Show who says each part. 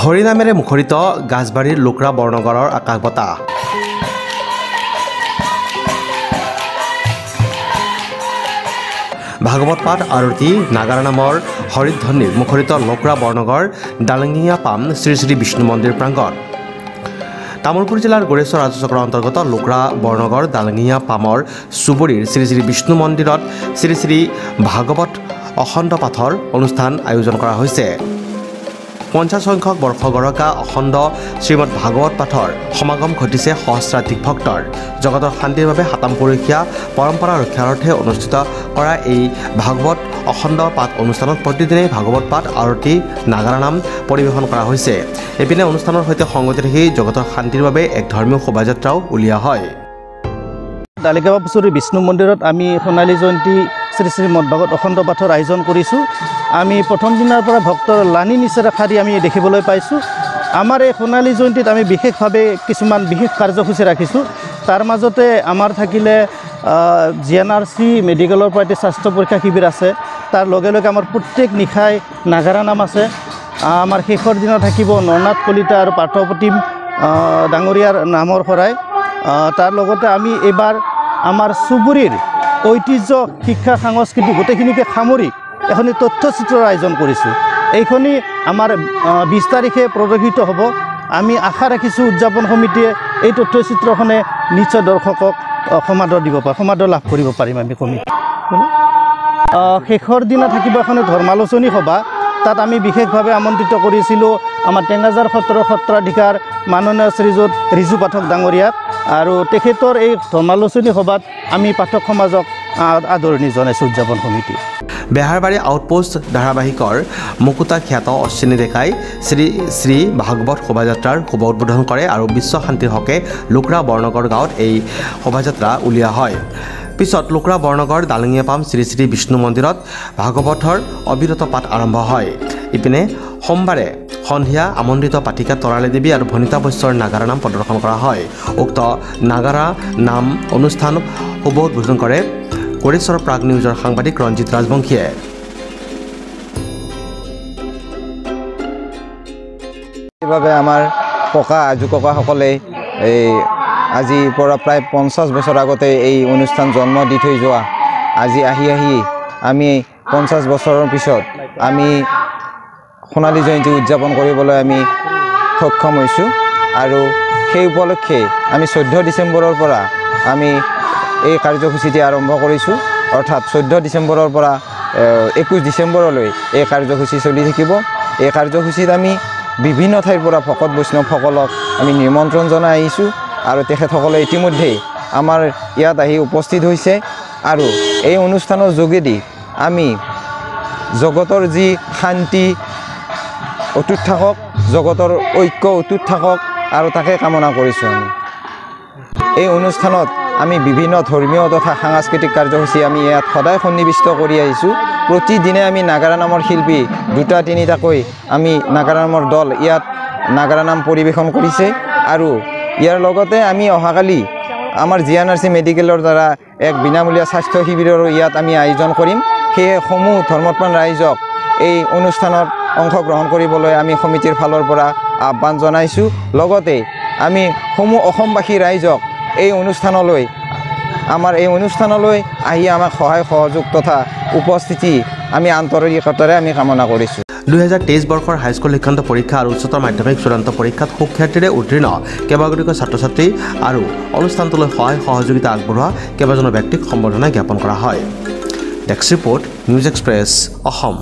Speaker 1: হৰিনামেৰে মুখৰিত গাছবাৰীৰ লোকৰা বৰ্ণগড়ৰ আকাশ বঁটা। ভাগৱত পাঠ আৰতি নাগাৰা নামৰ হৰিধ্বনিৰ মুখৰিত লোকৰা বৰ্ণগড় ডালঙিয়া পাম শ্ৰী শ্ৰী বিষ্ণু মন্দিৰ প্ৰাংগণ। তামুলপুৰ জিলাৰ গড়েশ্বৰ ৰাজচক্ৰৰ অন্তৰ্গত লোকৰা বৰ্ণগড় ডালঙিয়া পামৰ চুবুৰীৰ শ্ৰী শ্ৰী বিষ্ণু মন্দিৰত শ্ৰী শ্ৰী ভাগৱত অখণ্ড পাঠৰ অনুষ্ঠান আয়োজন কৰা হৈছে। 50 সংখ্যক বৰ্ষগৰকা অখণ্ড শ্ৰীমদ ভাগৱত পাঠৰ সমাগম ঘটিছে সহস্ৰাধিক ভক্তৰ। জগতৰ শান্তিৰ বাবে সাতামপুৰুষীয়া পৰম্পৰা ৰক্ষাৰ্থে অনুষ্ঠিত কৰা এই ভাগৱত অখণ্ড পাঠ অনুষ্ঠানত প্ৰতিদিনে ভাগৱত পাঠ আৰতি নাগাৰা নাম পৰিৱেশন কৰা হৈছে। এপিনে অনুষ্ঠানৰ সৈতে সংগতি ৰাখি জগতৰ শান্তিৰ বাবে এক ধৰ্মীয় শোভাযাত্ৰাও উলিওৱা হয়।
Speaker 2: ডালিকাবা পুচুৰী বিষ্ণু মন্দিৰত আমি সোণালী জয়ন্তী শ্ৰী শ্ৰীমদ ভাগৱত অখণ্ড পাঠৰ আয়োজন কৰিছোঁ। আমি প্ৰথম দিনাৰ পৰা ভক্তৰ লানি নিচেৰা শাৰী আমি দেখিবলৈ পাইছোঁ। আমাৰ এই সোণালী জয়ন্তীত আমি বিশেষভাৱে কিছুমান বিশেষ কাৰ্যসূচী ৰাখিছোঁ। তাৰ মাজতে আমাৰ থাকিলে GNRC মেডিকেলৰ পৰা এটি স্বাস্থ্য পৰীক্ষা শিবিৰ আছে। তাৰ লগে লগে আমাৰ প্ৰত্যেক নিশাই নাগাৰা নাম আছে। আমাৰ শেষৰ দিনা থাকিব নৰনাথ কলিতা আৰু পাৰ্থপ্ৰতিম ডাঙৰীয়াৰ নামৰ শৰাই। তাৰ লগতে আমি এইবাৰ আমাৰ চুবুৰীৰ ঐতিহ্য শিক্ষা সংস্কৃতি গোটেইখিনিকে সামৰি এখনি তথ্যচিত্ৰৰ আয়োজন কৰিছোঁ। এইখনি আমাৰ 20 তাৰিখে প্ৰদৰ্শিত হ'ব। আমি আশা ৰাখিছোঁ উদযাপন সমিতিয়ে এই তথ্যচিত্ৰখনে নিশ্চয় দৰ্শকক সমাদৰ লাভ কৰিব পাৰিম আমি কমিটি। শেষৰ দিনা থাকিব এখন ধৰ্মালোচনী সভা। তাত আমি বিশেষভাৱে আমন্ত্ৰিত কৰিছিলোঁ আমাৰ টেঙাজাৰ সত্ৰৰ সত্ৰাধিকাৰ মাননীয় শ্ৰীযুত ৰিজু পাঠক ডাঙৰীয়াক। আৰু তেখেতৰ এই ধৰ্মালোচনী সভাত আমি পাঠক সমাজক আদৰণি জনাইছোঁ উদযাপন সমিতি।
Speaker 1: বেহাৰবাৰী আউটপোষ্ট ধাৰাবাহিকৰ মুকুতা খ্যাত অশ্বিনী ডেকাই শ্ৰী শ্ৰী ভাগৱত শোভাযাত্ৰাৰ শুভ উদ্বোধন কৰে আৰু বিশ্ব শান্তিৰ হকে লোকৰা বৰ্ণগড় গাঁৱত এই শোভাযাত্ৰা উলিওৱা হয়। পিছত লোকৰা বৰ্ণগড় ডালঙিয়া পাম শ্ৰী শ্ৰী বিষ্ণু মন্দিৰত ভাগৱতৰ অবিৰত পাঠ আৰম্ভ হয়। ইপিনে সোমবাৰে সন্ধিয়া আমন্ত্ৰিত পাঠিকা তৰালী দেৱী আৰু ভনিতা বৈশ্যৰ নাগাৰা নাম প্ৰদৰ্শন কৰা হয়। উক্ত নাগাৰা নাম অনুষ্ঠান শুভ উদ্বোধন কৰে গড়েশ্বৰ প্ৰাগ নিউজৰ সাংবাদিক ৰঞ্জিত ৰাজবংশীয়ে।
Speaker 3: সেইবাবে আমাৰ ককা আজু ককাসকলে আজিৰ পৰা প্ৰায় 50 বছৰ আগতে এই অনুষ্ঠান জন্ম দি থৈ যোৱা আজি আহি আমি 50 বছৰৰ পিছত আমি সোণালী জয়ন্তী উদযাপন কৰিবলৈ আমি সক্ষম হৈছোঁ। আৰু সেই উপলক্ষে আমি 14 ডিচেম্বৰৰ পৰা আমি এই কাৰ্যসূচীটি আৰম্ভ কৰিছোঁ। অৰ্থাৎ 14 ডিচেম্বৰৰ পৰা 21 ডিচেম্বৰলৈ এই কাৰ্যসূচী চলি থাকিব। এই কাৰ্যসূচীত আমি বিভিন্ন ঠাইৰ পৰা ভকত বৈষ্ণৱসকলক আমি নিমন্ত্ৰণ জনাই আহিছোঁ আৰু তেখেতসকলে ইতিমধ্যেই আমাৰ ইয়াত আহি উপস্থিত হৈছে। আৰু এই অনুষ্ঠানৰ যোগেদি আমি জগতৰ যি শান্তি অটুট থাকক, জগতৰ ঐক্য অটুট থাকক আৰু তাকে কামনা কৰিছোঁ। আমি এই অনুষ্ঠানত আমি বিভিন্ন ধৰ্মীয় তথা সাংস্কৃতিক কাৰ্যসূচী আমি ইয়াত সদায় সন্নিৱিষ্ট কৰি আহিছোঁ। প্ৰতিদিনে আমি নাগাৰা নামৰ শিল্পী 2-3টাকৈ আমি নাগাৰা নামৰ দল ইয়াত নাগাৰা নাম পৰিৱেশন কৰিছে। আৰু ইয়াৰ লগতে আমি অহাকালি আমাৰ GNRC মেডিকেলৰ দ্বাৰা এক বিনামূলীয়া স্বাস্থ্য শিবিৰৰো ইয়াত আমি আয়োজন কৰিম। সেয়ে সমূহ ধৰ্মপ্ৰাণ ৰাইজক এই অনুষ্ঠানত অংশগ্ৰহণ কৰিবলৈ আমি সমিতিৰ ফালৰ পৰা আহ্বান জনাইছোঁ। লগতে আমি সমূহ অসমবাসী ৰাইজক এই অনুষ্ঠানলৈ আহি আমাক সহায় সহযোগ তথা উপস্থিতি আমি আন্তৰিকতাৰে আমি কামনা কৰিছোঁ।
Speaker 1: 2023 বৰ্ষৰ হাইস্কুল শিক্ষান্ত পৰীক্ষা আৰু উচ্চতৰ মাধ্যমিক চূড়ান্ত পৰীক্ষাত সুখ্যাতিৰে উত্তীৰ্ণ কেইবাগৰাকীও ছাত্ৰ ছাত্ৰী আৰু অনুষ্ঠানটোলৈ সহায় সহযোগিতা আগবঢ়োৱা কেইবাজনো ব্যক্তিক সম্বৰ্ধনা জ্ঞাপন কৰা হয়। Desk report news express Assam.